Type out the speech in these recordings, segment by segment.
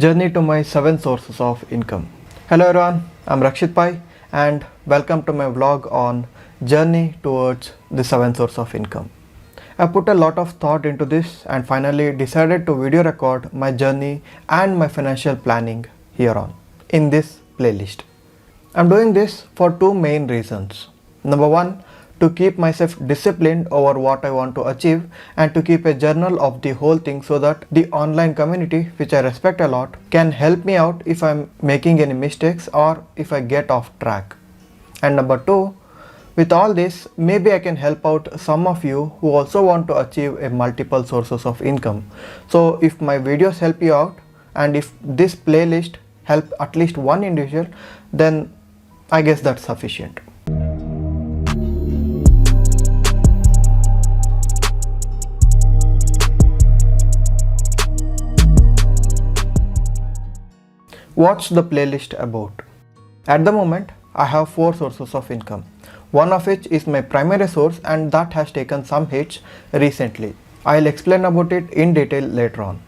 Journey to my 7 sources of income. Hello everyone, I'm Rakshith and welcome to my vlog on journey towards the 7 source of income. I put a lot of thought into this and finally decided to video record my journey and my financial planning here on in this playlist. I'm doing this for two main reasons. Number one, to keep myself disciplined over what I want to achieve and to keep a journal of the whole thing so that the online community, which I respect a lot, can help me out if I'm making any mistakes or if I get off track. And number two, with all this, maybe I can help out some of you who also want to achieve a multiple sources of income. So if my videos help you out and if this playlist help at least one individual, then I guess that's sufficient. What's the playlist about? At the moment, I have 4 sources of income, one of which is my primary source and that has taken some hits recently. I'll explain about it in detail later on.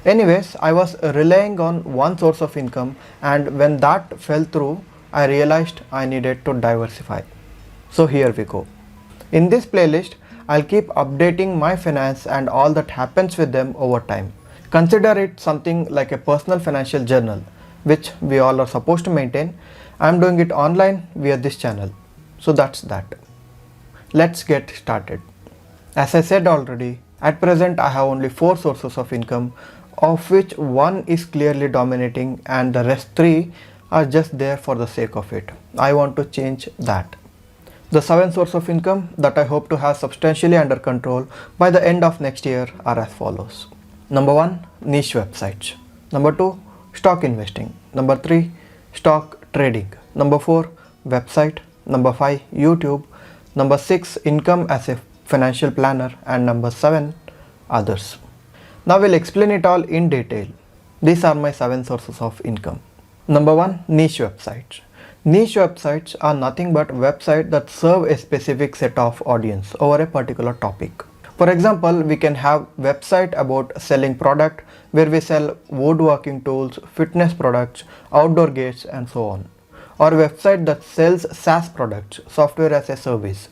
Anyways, I was relying on one source of income and when that fell through, I realized I needed to diversify. So here we go. In this playlist, I'll keep updating my finance and all that happens with them over time. Consider it something like a personal financial journal, which we all are supposed to maintain. I'm doing it online via this channel. So that's that. Let's get started. As I said already, at present I have only 4 sources of income, of which one is clearly dominating and the rest 3 are just there for the sake of it. I want to change that. The 7 sources of income that I hope to have substantially under control by the end of next year are as follows. Number 1, niche websites. Number 2, stock investing. Number 3, stock trading. Number 4, website. Number 5, YouTube. Number 6, income as a financial planner. And number 7, others. Now we'll explain it all in detail. These are my 7 sources of income. Number 1, niche websites. Niche websites are nothing but websites that serve a specific set of audience over a particular topic. For example, we can have website about selling product where we sell woodworking tools, fitness products, outdoor gears and so on. Or website that sells SaaS products, software as a service.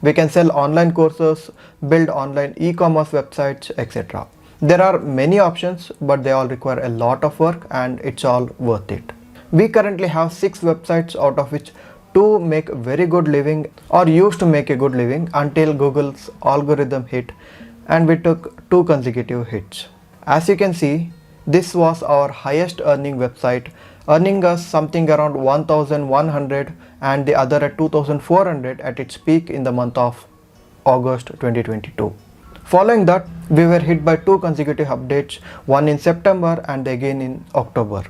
We can sell online courses, build online e-commerce websites, etc. There are many options, but they all require a lot of work and it's all worth it. We currently have 6 websites, out of which 2 make very good living or used to make a good living until Google's algorithm hit and we took 2 consecutive hits. As you can see, this was our highest earning website, earning us something around 1,100 and the other at 2,400 at its peak in the month of August 2022. Following that, we were hit by 2 consecutive updates, one in September and again in October.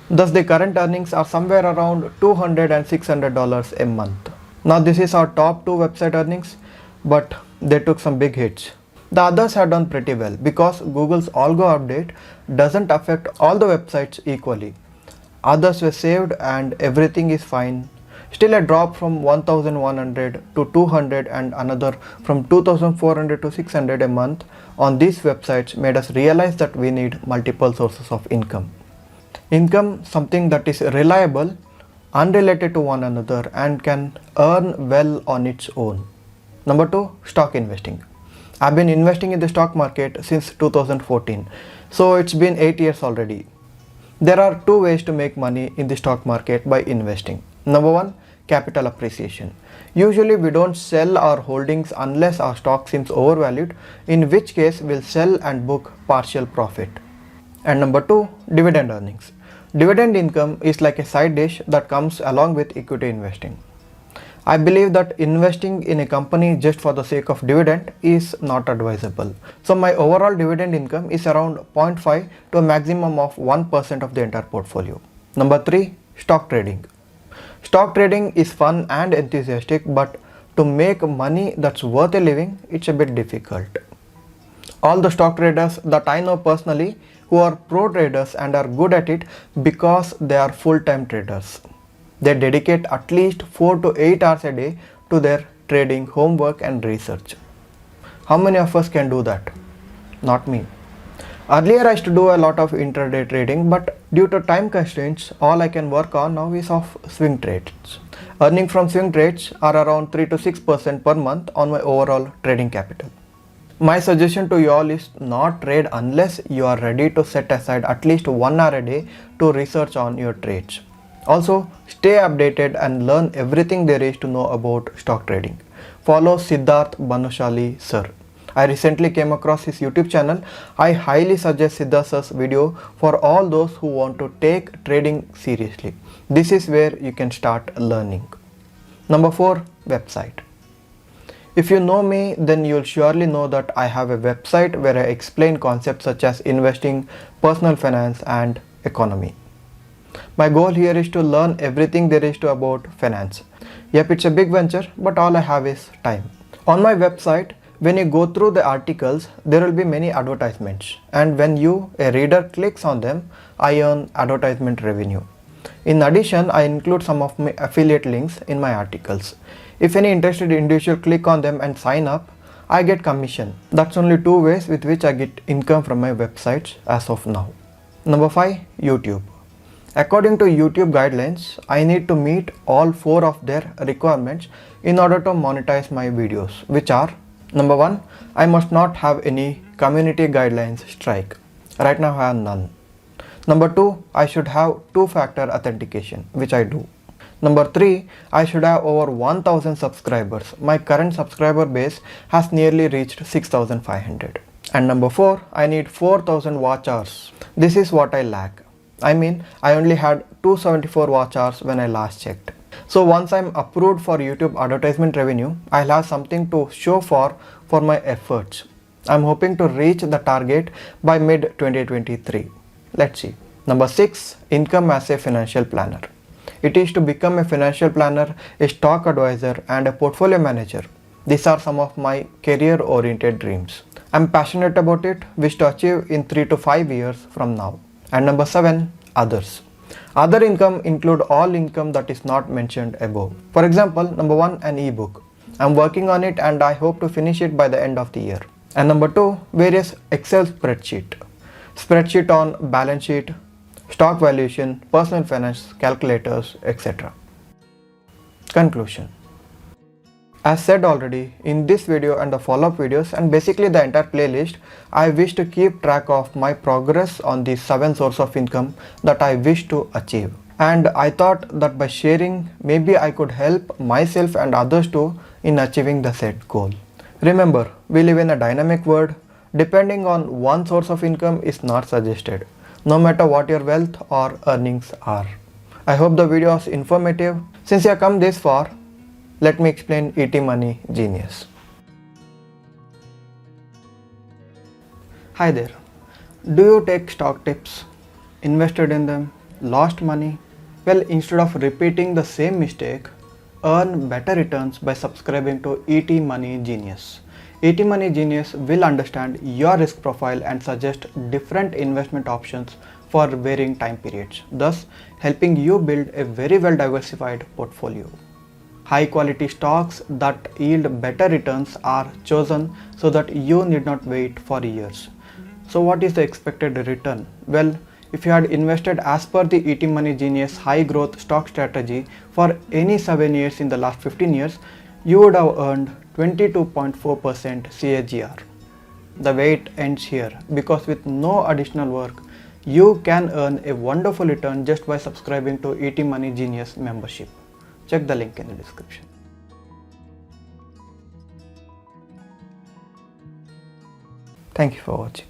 Thus the current earnings are somewhere around $200 and $600 a month. Now this is our top 2 website earnings, but they took some big hits. The others have done pretty well because Google's algo update doesn't affect all the websites equally. Others were saved and everything is fine. Still a drop from 1,100 to 200 and another from 2,400 to 600 a month on these websites made us realize that we need multiple sources of income. Income, something that is reliable, unrelated to one another and can earn well on its own. Number 2, stock investing. I've been investing in the stock market since 2014, so it's been 8 years already. There are 2 ways to make money in the stock market by investing. Number 1, capital appreciation. Usually we don't sell our holdings unless our stock seems overvalued, in which case we'll sell and book partial profit. And number 2, dividend earnings. Dividend income is like a side dish that comes along with equity investing. I believe that investing in a company just for the sake of dividend is not advisable. So my overall dividend income is around 0.5 to a maximum of 1% of the entire portfolio. Number 3, stock trading. Stock trading is fun and enthusiastic, but to make money that's worth a living, it's a bit difficult. All the stock traders that I know personally who are pro traders and are good at it because they are full-time traders. They dedicate at least 4 to 8 hours a day to their trading, homework and research. How many of us can do that? Not me. Earlier I used to do a lot of intraday trading, but due to time constraints, all I can work on now is of swing trades. Earning from swing trades are around 3 to 6% per month on my overall trading capital. My suggestion to you all is not trade unless you are ready to set aside at least 1 hour a day to research on your trades. Also, stay updated and learn everything there is to know about stock trading. Follow Siddharth Banushali sir. I recently came across his YouTube channel. I highly suggest Siddharth sir's video for all those who want to take trading seriously. This is where you can start learning. Number 4, website. If you know me, then you'll surely know that I have a website where I explain concepts such as investing, personal finance and economy. My goal here is to learn everything there is to about finance. Yep, it's a big venture, but all I have is time. On my website, when you go through the articles, there will be many advertisements, and when you, a reader, clicks on them, I earn advertisement revenue. In addition, I include some of my affiliate links in my articles. If any interested individual click on them and sign up, I get commission. That's only 2 ways with which I get income from my websites as of now. Number 5, YouTube. According to YouTube guidelines, I need to meet all 4 of their requirements in order to monetize my videos, which are: Number 1, I must not have any community guidelines strike. Right now I have none. Number 2, I should have 2-factor authentication, which I do. Number 3, I should have over 1000 subscribers. My current subscriber base has nearly reached 6500. And number 4, I need 4000 watch hours. This is what I lack. I mean, I only had 274 watch hours when I last checked. So once I'm approved for YouTube advertisement revenue, I'll have something to show for my efforts. I'm hoping to reach the target by mid 2023. Let's see. Number 6, income as a financial planner. It is to become a financial planner, a stock advisor and a portfolio manager. These are some of my career oriented dreams. I'm passionate about it, wish to achieve in 3 to 5 years from now. And number 7, others. Other income include all income that is not mentioned above. For example, number 1, an ebook. I'm working on it and I hope to finish it by the end of the year. And number 2, various Excel spreadsheet. Spreadsheet on balance sheet, stock valuation, personal finance calculators, etc. Conclusion. As said already, in this video and the follow-up videos and basically the entire playlist, I wish to keep track of my progress on the 7 sources of income that I wish to achieve. And I thought that by sharing, maybe I could help myself and others too in achieving the set goal. Remember, we live in a dynamic world. Depending on one source of income is not suggested, no matter what your wealth or earnings are. I hope the video was informative. Since you have come this far, let me explain ET Money Genius. Hi there. Do you take stock tips, invested in them, lost money? Well, instead of repeating the same mistake, earn better returns by subscribing to ET Money Genius. ET Money Genius will understand your risk profile and suggest different investment options for varying time periods, thus helping you build a very well diversified portfolio. High quality stocks that yield better returns are chosen so that you need not wait for years. So what is the expected return? Well, if you had invested as per the ET Money Genius high growth stock strategy for any 7 years in the last 15 years, you would have earned 22.4% CAGR. The wait ends here because with no additional work, you can earn a wonderful return just by subscribing to ET Money Genius membership. Check the link in the description. Thank you for watching.